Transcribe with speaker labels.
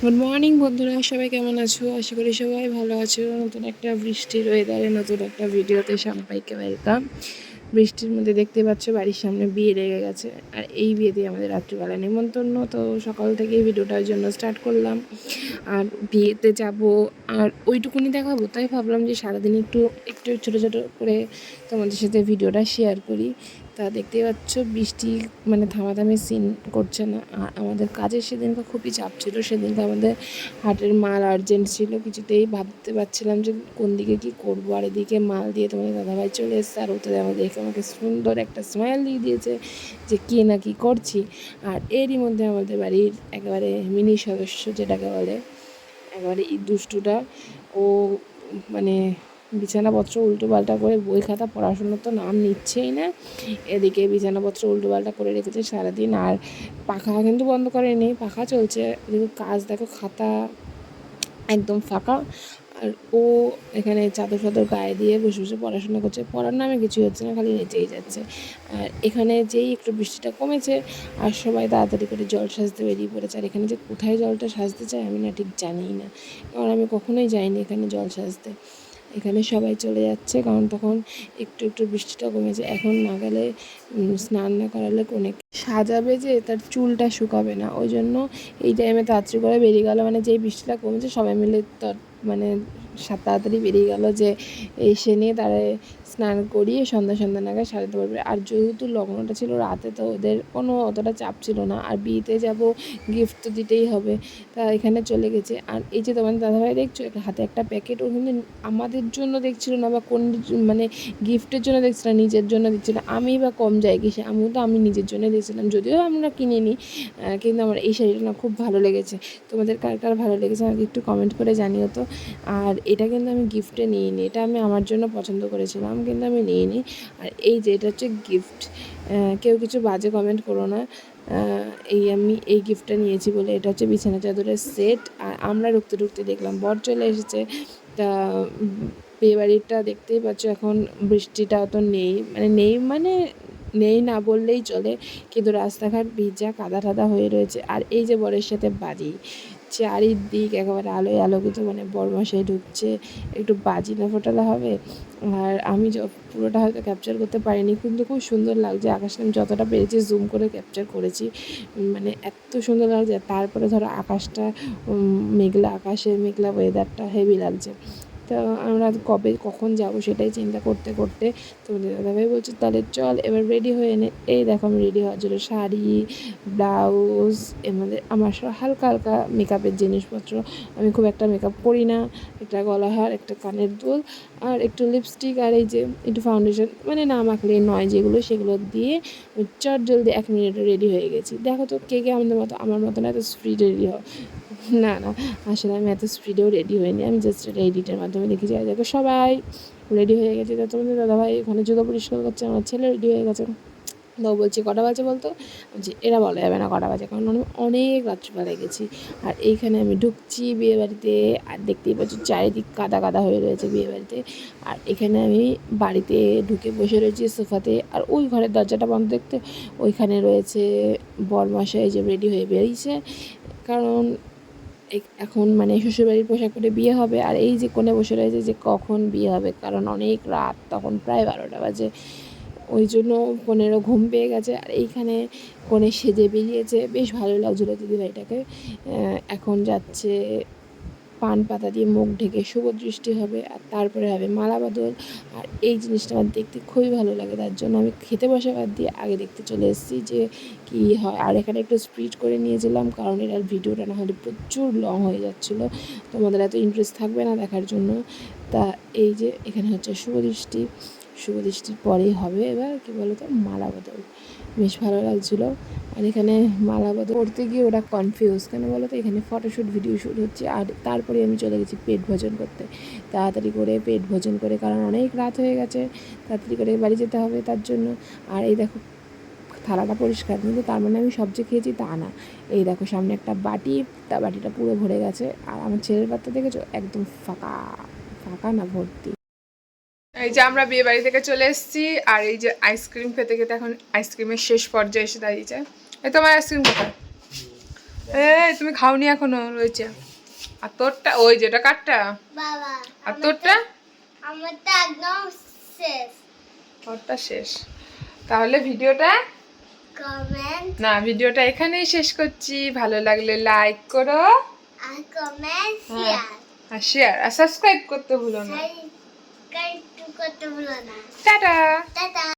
Speaker 1: Good morning বন্ধুরা, সবাই কেমন আছো? আশা করি সবাই ভালো আছো। নতুন একটা বৃষ্টির ওয়েদারে নতুন একটা ভিডিওতে সবাইকে ওয়েলকাম। বৃষ্টির মধ্যে দেখতে পাচ্ছ বাড়ির সামনে বিয়ে লেগে গেছে, আর এই বিয়েতে আমাদের রাত্রিবেলা নেমন্তন্ন। তো সকাল থেকেই ভিডিওটার জন্য স্টার্ট করলাম, আর বিয়েতে যাব আর ওইটুকুনি দেখাবো, তাই ভাবলাম যে সারাদিন একটু একটু ছোটো ছোটো করে তোমাদের সাথে ভিডিওটা শেয়ার করি। তা দেখতেই পাচ্ছ বৃষ্টি মানে থামাথামি সিন করছে না। আর আমাদের কাজের সেদিনকে খুবই চাপ ছিল, সেদিনকে আমাদের হাটের মাল আর্জেন্ট ছিল, কিছুতেই ভাবতে পারছিলাম যে কোন দিকে কী করবো। আর এদিকে মাল দিয়ে তোমাদের দাদাভাই চলে এসছে, আর ওতে আমাকে সুন্দর একটা স্মাইল দিয়ে দিয়েছে যে কী না কী করছি। আর এরই মধ্যে আমাদের বাড়ির একেবারে মিনি সদস্য যেটাকে বলে, একেবারে এই দুষ্টুটা, ও মানে বিছানাপত্র উল্টোপাল্টা করে, বই খাতা পড়াশুনোর তো নাম নিচ্ছেই না। এদিকে বিছানাপত্র উল্টোপাল্টা করে রেখেছে সারাদিন। আর পাখা কিন্তু বন্ধ করেনি, পাখা চলছে। এদিকে কাজ দেখো, খাতা একদম ফাঁকা। আর ও এখানে চাদর ফাদর গায়ে দিয়ে বসে বসে পড়াশোনা করছে, পড়ার নামে কিছুই হচ্ছে না, খালি নেচেই যাচ্ছে। আর এখানে যেই একটু বৃষ্টিটা কমেছে আর সবাই তাড়াতাড়ি করে জল সাজতে বেরিয়ে পড়েছে। আর এখানে যে কোথায় জলটা সাজতে চায় আমি না ঠিক জানিই না, কারণ আমি কখনোই যাইনি এখানে জল সাজতে। এখানে সবাই চলে যাচ্ছে, কারণ তখন একটু একটু বৃষ্টিটা কমেছে। এখন না গেলে স্নান না করালে কোনে সাজাবে, যে তার চুলটা শুকাবে না, ওই জন্য এই টাইমে তাড়াতাড়ি করে বেরিয়ে গেল। মানে যেই বৃষ্টিটা কমেছে সবাই মিলে মানে তাড়াতাড়ি বেরিয়ে গেল যে এসে নিয়ে তারা স্নান করিয়ে সন্ধ্যা নাগাদ সাজাতে পারবে। আর যেহেতু লগ্নটা ছিল রাতে, তো ওদের কোনো অতটা চাপ ছিল না। আর বিয়েতে যাব, গিফট তো দিতেই হবে, তা এখানে চলে গেছে। আর এই যে তোমাদের দাদাভাই দেখছো হাতে একটা প্যাকেট, ও কিন্তু আমাদের জন্য দেখছিল না, বা কোন মানে গিফটের জন্য দেখছিল না, নিজের জন্য দিচ্ছিল। আমি বা কম যাই কি, সে আমি নিজের জন্য দিয়েছিলাম, যদিও আমরা কিনে নিই। কিন্তু আমার এই শাড়িটা না খুব ভালো লেগেছে। তোমাদের কার কার ভালো লেগেছে আমাকে একটু কমেন্ট করে জানিও তো। আর এটা কিন্তু আমি গিফটে নিইনি, এটা আমি আমার জন্য পছন্দ করেছিলাম, কিন্তু আমি নিইনি। আর এই যে এটা হচ্ছে গিফট, কেউ কিছু বাজে কমেন্ট করো না। আমি এই গিফটটা নিয়েছি বলে। এটা হচ্ছে বিছানা চাদরের সেট। আর আমরা ঢুকতে ঢুকতে দেখলাম বর চলে এসেছে। তা বিয়েবাড়িটা দেখতেই পাচ্ছ, এখন বৃষ্টিটা তো নেই নেই না বললেই চলে, কিন্তু রাস্তাঘাট ভিজা কাদা টাদা হয়ে রয়েছে। আর এই যে বরের সাথে বাড়ি, চারিদিক একেবারে আলোয় আলোকিত, মানে বরমশাই ঢুকছে, একটু বাজি না ফোটালে হবে। আর আমি পুরোটা হয়তো ক্যাপচার করতে পারিনি, কিন্তু খুব সুন্দর লাগছে। আকাশটা আমি যতটা পেরেছি জুম করে ক্যাপচার করেছি, মানে এত সুন্দর লাগছে। তারপরে ধরো আকাশটা মেঘলা, আকাশের মেঘলা ওয়েদারটা হেভি লাগছে। তো আমরা কখন যাব সেটাই চিন্তা করতে করতে তোমাদের দাদাভাই বলছে তাহলে চল এবার রেডি হয়ে নে। এই দেখো আমি রেডি হওয়ার জন্য শাড়ি, ব্লাউজ, আমার সব হালকা হালকা মেকআপের জিনিসপত্র। আমি খুব একটা মেকআপ করি না, একটা গলাহার, একটা কানের দুল, আর একটু লিপস্টিক, আর এই যে একটু ফাউন্ডেশন, মানে না মাখলে নয় যেগুলো, সেগুলো দিয়ে চট জলদি 1 মিনিটে রেডি হয়ে গেছি। দেখো তো কে কে আমাদের মতো, আমার মতো না এত স্পিড রেডি হও। না না, আসলে আমি এত স্পিডেও রেডি হইনি, আমি জাস্ট এটা এডিটের মাধ্যমে দেখেছি। আর দেখো সবাই রেডি হয়ে গেছে। তো তোমাদের দাদাভাই ওখানে জুতো পরিষ্কার করছে, আমার ছেলে রেডি হয়ে গেছে। তো বলছি কটা বাজে বলতো, বলছি এরা বলা যাবে না কটা বাজে, কারণ আমি অনেক রাত্রিবেলায় গেছি। আর এইখানে আমি ঢুকছি বিয়েবাড়িতে, আর দেখতেই পাচ্ছি চারিদিক কাদা কাদা হয়ে রয়েছে বিয়েবাড়িতে। আর এখানে আমি বাড়িতে ঢুকে বসে রয়েছি সোফাতে। আর ওই ঘরের দরজাটা বন্ধ দেখতে, ওইখানে রয়েছে বরমশাই যে রেডি হয়ে বেরিয়েছে, কারণ এখন মানে শ্বশুরবাড়ির পোশাক পরে বিয়ে হবে। আর এই যে কোণে বসে রয়েছে যে কখন বিয়ে হবে, কারণ অনেক রাত, তখন প্রায় 12টা বাজে, ওই জন্য কোণেরও ঘুম পেয়ে গেছে। আর এইখানে কোণে সেজে বেরিয়েছে, বেশ ভালো লাগছিলো দিদিভাইটাকে। এখন যাচ্ছে পান পাতা দিয়ে মুখ ঢেকে শুভ দৃষ্টি হবে, আর তারপরে হবে মালা বদল। আর এই জিনিসটা আমার দেখতে খুবই ভালো লাগে, তার জন্য আমি খেতে বসা বাদ দিয়ে আগে দেখতে চলে এসেছি যে কী হয়। আর এখানে একটু স্পিড করে নিয়েছিলাম, কারণ এটার ভিডিওটা না হলে প্রচুর লং হয়ে যাচ্ছিলো, তোমাদের এত ইন্টারেস্ট থাকবে না দেখার জন্য। তা এই যে এখানে হচ্ছে শুভ দৃষ্টির পরেই হবে এবার কী বলো তো, মালা বদল। বেশ ভালো লাগছিলো। আর এখানে মালা বদল করতে গিয়ে ওরা কনফিউজ কেন বলো তো, এখানে ফটোশ্যুট ভিডিও শ্যুট হচ্ছে। আর তারপরে আমি চলে গেছি পেট ভোজন করতে, তাড়াতাড়ি করে পেট ভোজন করে, কারণ অনেক রাত হয়ে গেছে, তাড়াতাড়ি করে বাড়ি যেতে হবে তার জন্য। আর এই দেখো থালাটা পরিষ্কার, কিন্তু তার মানে আমি সবজি খেয়েছি তা না। এই দেখো সামনে একটা বাটি, তা বাটিটা পুরো ভরে গেছে। আর আমার ছেলের পাত্তা দেখেছো, একদম ফাঁকা, ফাঁকা না ভর্তি। এই যে আমরা বিয়ে বাড়ি থেকে চলে এসেছি, আর এই যে আইসক্রিম খেতে খেতে এখন আইসক্রিমের শেষ পর্যায়ে এসে দাঁড়িয়েছে। এই তোমার আইসক্রিম কোথায়? এই তুমি খাওনি এখনো, রয়েছে। আর তোরটা ওই যেটা কাটটা,
Speaker 2: বাবা
Speaker 1: আর তোরটা
Speaker 2: আমারটা একদম শেষ।
Speaker 1: তোরটা শেষ। তাহলে ভিডিওটা
Speaker 2: কমেন্ট
Speaker 1: ভিডিওটা এখানেই শেষ করছি। ভালো লাগলে লাইক করো,
Speaker 2: আর কমেন্ট
Speaker 1: হ্যাঁ,
Speaker 2: শেয়ার
Speaker 1: আর শেয়ার আর সাবস্ক্রাইব করতে ভুলো না।
Speaker 2: সাবস্ক্রাইব করতে ভুলো না।
Speaker 1: টাটা।
Speaker 2: টাটা।